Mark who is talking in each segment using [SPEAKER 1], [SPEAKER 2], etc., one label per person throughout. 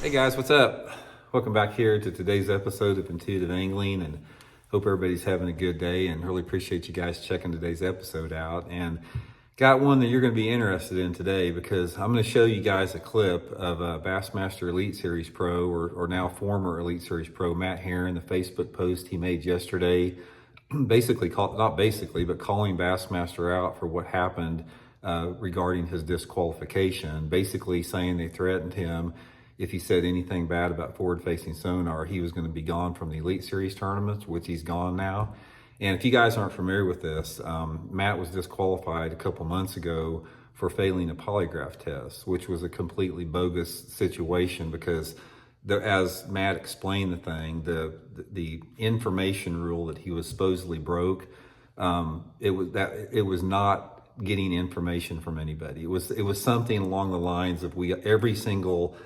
[SPEAKER 1] Hey guys, what's up? Welcome back here to today's episode of Intuitive Angling, and hope everybody's having a good day, and really appreciate you guys checking today's episode out. And got one that you're going to be interested in today, because I'm going to show you guys a clip of a Bassmaster Elite Series Pro, or now former Elite Series Pro, Matt Herren, the Facebook post he made yesterday, basically, not basically, but calling Bassmaster out for what happened regarding his disqualification, basically saying they threatened him if he said anything bad about forward-facing sonar, he was going to be gone from the Elite Series tournaments, which he's gone now. And if you guys aren't familiar with this, Matt was disqualified a couple months ago for failing a polygraph test, which was a completely bogus situation, because as Matt explained the thing, the information rule that he was supposedly broke, it was not getting information from anybody. It was something along the lines of every single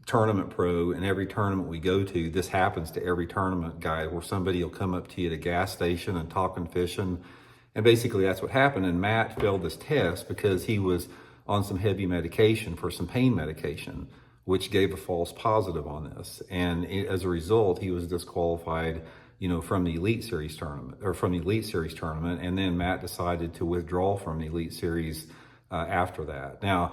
[SPEAKER 1] tournament pro and every tournament we go to, this happens to every tournament guy, where somebody will come up to you at a gas station and talking fishing, and basically that's what happened. And Matt failed this test because he was on some heavy medication for some pain medication, which gave a false positive on this, and as a result he was disqualified, from the Elite Series tournament, and then Matt decided to withdraw from the Elite Series after that. Now,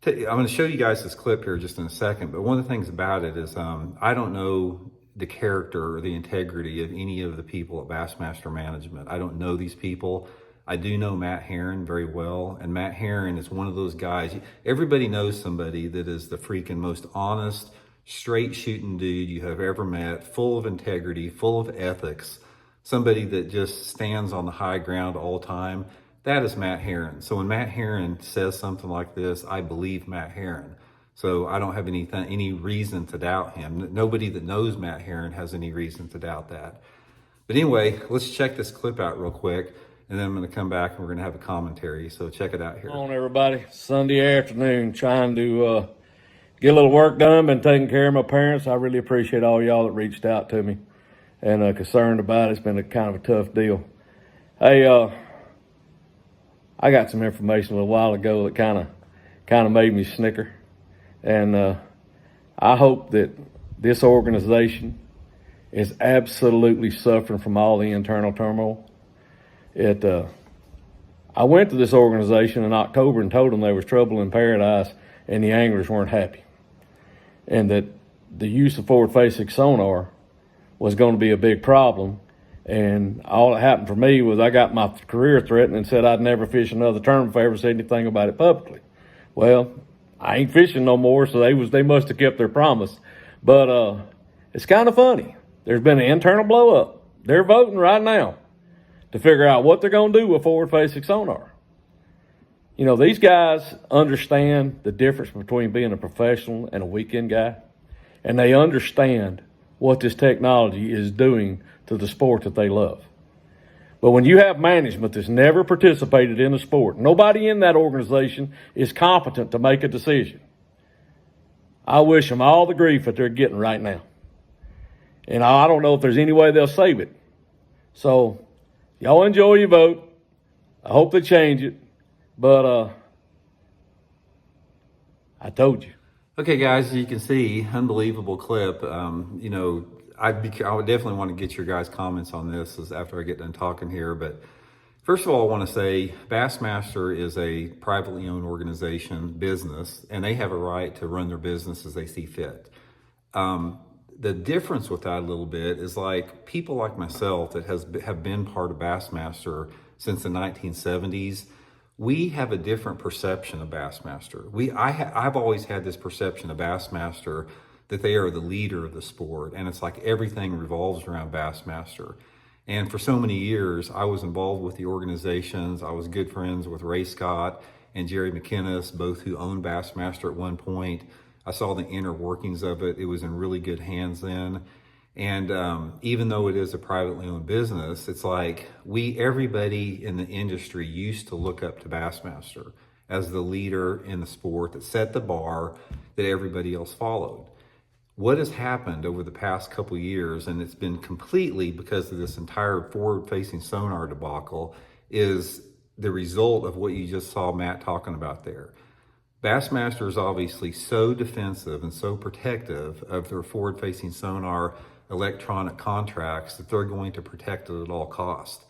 [SPEAKER 1] I'm going to show you guys this clip here just in a second, but one of the things about it is I don't know the character or the integrity of any of the people at Bassmaster Management. I don't know these people. I do know Matt Herren very well, and Matt Herren is one of those guys. Everybody knows somebody that is the freaking most honest, straight shooting dude you have ever met, full of integrity, full of ethics, somebody that just stands on the high ground all the time. That is Matt Herren. So when Matt Herren says something like this, I believe Matt Herren. So I don't have any reason to doubt him. Nobody that knows Matt Herren has any reason to doubt that. But anyway, let's check this clip out real quick, and then I'm going to come back and we're going to have a commentary. So check it out here.
[SPEAKER 2] Come on, everybody. Sunday afternoon, trying to get a little work done. Been taking care of my parents. I really appreciate all y'all that reached out to me and concerned about it. It's been a kind of a tough deal. Hey, I got some information a little while ago that kind of made me snicker, and I hope that this organization is absolutely suffering from all the internal turmoil. I went to this organization in October and told them there was trouble in paradise and the anglers weren't happy, and that the use of forward-facing sonar was going to be a big problem. And all that happened for me was I got my career threatened and said I'd never fish another tournament if I ever said anything about it publicly. Well, I ain't fishing no more, so they must have kept their promise. But it's kind of funny. There's been an internal blow up. They're voting right now to figure out what they're going to do with forward-facing sonar. These guys understand the difference between being a professional and a weekend guy, and they understand what this technology is doing to the sport that they love. But when you have management that's never participated in the sport, nobody in that organization is competent to make a decision. I wish them all the grief that they're getting right now. And I don't know if there's any way they'll save it. So y'all enjoy your vote. I hope they change it. But I told you.
[SPEAKER 1] Okay, guys, you can see, unbelievable clip. I would definitely want to get your guys' comments on this after I get done talking here. But first of all, I want to say Bassmaster is a privately owned organization, business, and they have a right to run their business as they see fit. The difference with that a little bit is, like, people like myself that have been part of Bassmaster since the 1970s, we have a different perception of Bassmaster. I've always had this perception of Bassmaster that they are the leader of the sport, and it's like everything revolves around Bassmaster. And for so many years, I was involved with the organizations. I was good friends with Ray Scott and Jerry McInnes, both who owned Bassmaster at one point. I saw the inner workings of it. It was in really good hands then. And even though it is a privately owned business, it's like everybody in the industry used to look up to Bassmaster as the leader in the sport that set the bar that everybody else followed. What has happened over the past couple of years, and it's been completely because of this entire forward-facing sonar debacle, is the result of what you just saw Matt talking about there. Bassmaster is obviously so defensive and so protective of their forward-facing sonar electronic contracts that they're going to protect it at all costs.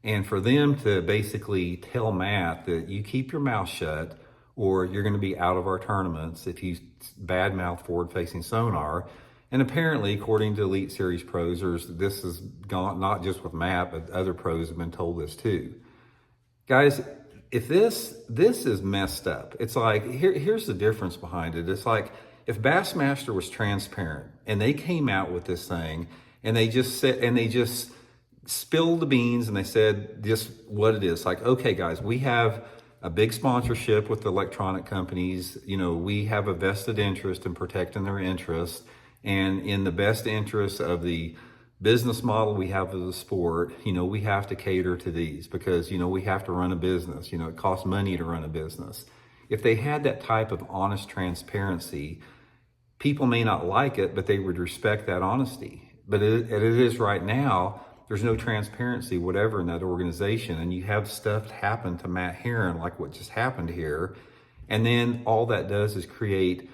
[SPEAKER 1] And for them to basically tell Matt that you keep your mouth shut or you're going to be out of our tournaments if you badmouth forward-facing sonar. And apparently, according to Elite Series pros, this has gone not just with Matt, but other pros have been told this too. Guys, if this is messed up, it's like, here's the difference behind it. It's like if Bassmaster was transparent and they came out with this thing and they just said, and they just spilled the beans and they said just what it is. Like, okay, guys, we have a big sponsorship with the electronic companies. You know, we have a vested interest in protecting their interests, and in the best interest of the business model we have as a sport, you know, we have to cater to these because, you know, we have to run a business. You know, it costs money to run a business. If they had that type of honest transparency, people may not like it, but they would respect that honesty. But it is right now, there's no transparency whatever in that organization, and you have stuff happen to Matt Herren like what just happened here, and then all that does is create,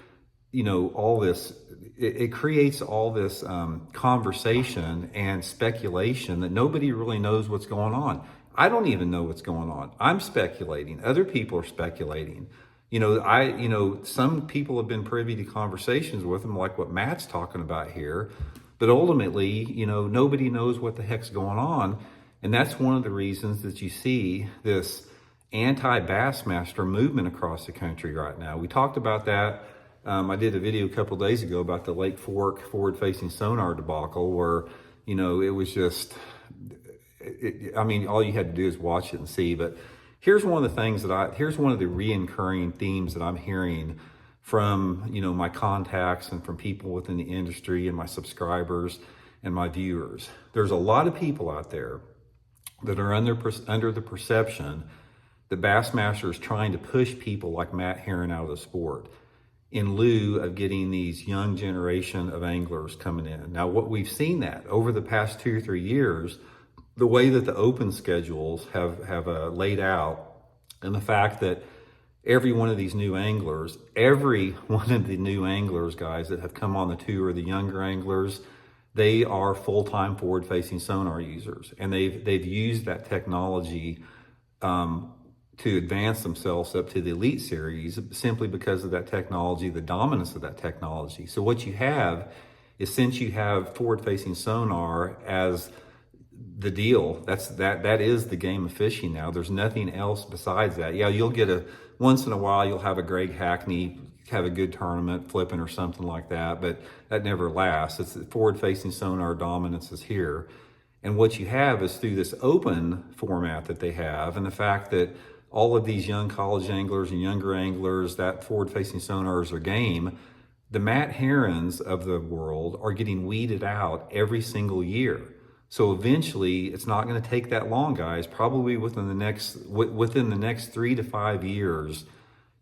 [SPEAKER 1] you know, all this. It creates all this conversation and speculation that nobody really knows what's going on. I don't even know what's going on. I'm speculating. Other people are speculating. You know, some people have been privy to conversations with them, like what Matt's talking about here. But ultimately, you know, nobody knows what the heck's going on. And that's one of the reasons that you see this anti-Bassmaster movement across the country right now. We talked about that. I did a video a couple of days ago about the Lake Fork forward-facing sonar debacle where, you know, it was just, I mean, all you had to do is watch it and see. But here's one of the things here's one of the reoccurring themes that I'm hearing from, you know, my contacts and from people within the industry and my subscribers and my viewers. There's a lot of people out there that are under the perception that Bassmaster is trying to push people like Matt Herren out of the sport in lieu of getting these young generation of anglers coming in. Now, what we've seen that over the past 2 or 3 years, the way that the open schedules have laid out, and the fact that every one of these new anglers, every one of the new anglers, guys, that have come on the tour, the younger anglers, they are full-time forward-facing sonar users, and they've used that technology to advance themselves up to the Elite Series simply because of that technology, the dominance of that technology. So what you have is, since you have forward-facing sonar as the deal, that is the game of fishing now. There's nothing else besides that. Yeah, you'll get once in a while you'll have a Greg Hackney have a good tournament flipping or something like that, but that never lasts. It's the forward-facing sonar dominance is here. And what you have is, through this open format that they have, and the fact that all of these young college anglers and younger anglers, that forward-facing sonar is their game, the Matt Herrens of the world are getting weeded out every single year. So eventually, it's not going to take that long, guys. Probably within the next 3 to 5 years,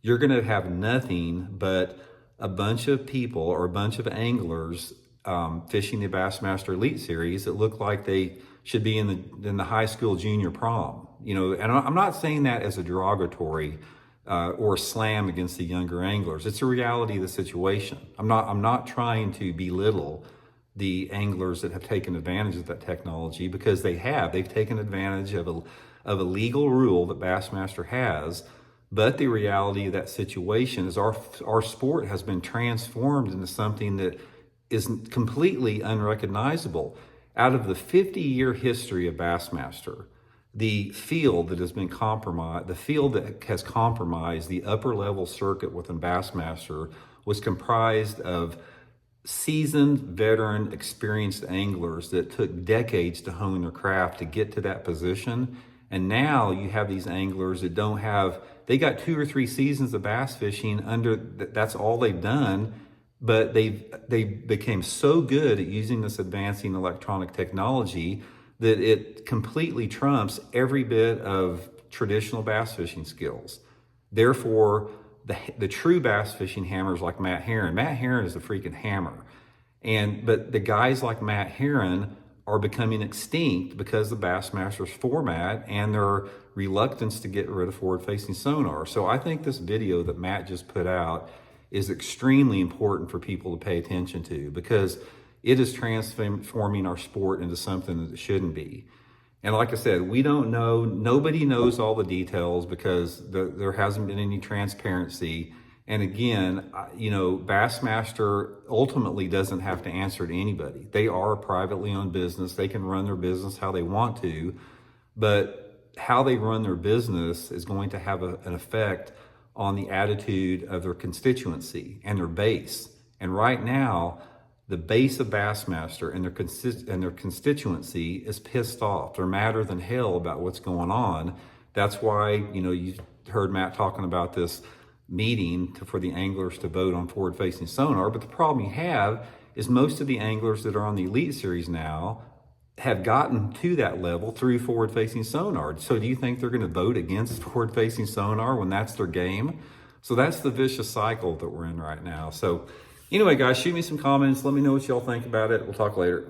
[SPEAKER 1] you're going to have nothing but a bunch of people or a bunch of anglers fishing the Bassmaster Elite Series that look like they should be in the high school junior prom. You know, and I'm not saying that as a derogatory or a slam against the younger anglers. It's a reality of the situation. I'm not trying to belittle the anglers that have taken advantage of that technology, because they've taken advantage of a legal rule that Bassmaster has. But the reality of that situation is our sport has been transformed into something that is completely unrecognizable. Out of the 50-year history of Bassmaster, the field that has been compromised, the field that has compromised the upper level circuit within Bassmaster was comprised of seasoned, veteran, experienced anglers that took decades to hone their craft to get to that position. And now you have these anglers that they got 2 or 3 seasons of bass fishing that's all they've done, but they became so good at using this advancing electronic technology that it completely trumps every bit of traditional bass fishing skills. Therefore, the true bass fishing hammers like Matt Herren. Matt Herren is a freaking hammer. But the guys like Matt Herren are becoming extinct because of Bassmaster's format and their reluctance to get rid of forward-facing sonar. So I think this video that Matt just put out is extremely important for people to pay attention to, because it is transforming our sport into something that it shouldn't be. And like I said, we don't know, nobody knows all the details because there hasn't been any transparency. And again, Bassmaster ultimately doesn't have to answer to anybody. They are a privately owned business. They can run their business how they want to, but how they run their business is going to have an effect on the attitude of their constituency and their base. And right now, the base of Bassmaster and their constituency is pissed off. They're madder than hell about what's going on. That's why, you heard Matt talking about this meeting for the anglers to vote on forward-facing sonar. But the problem you have is most of the anglers that are on the Elite Series now have gotten to that level through forward-facing sonar. So do you think they're going to vote against forward-facing sonar when that's their game? So that's the vicious cycle that we're in right now. So anyway, guys, shoot me some comments. Let me know what y'all think about it. We'll talk later.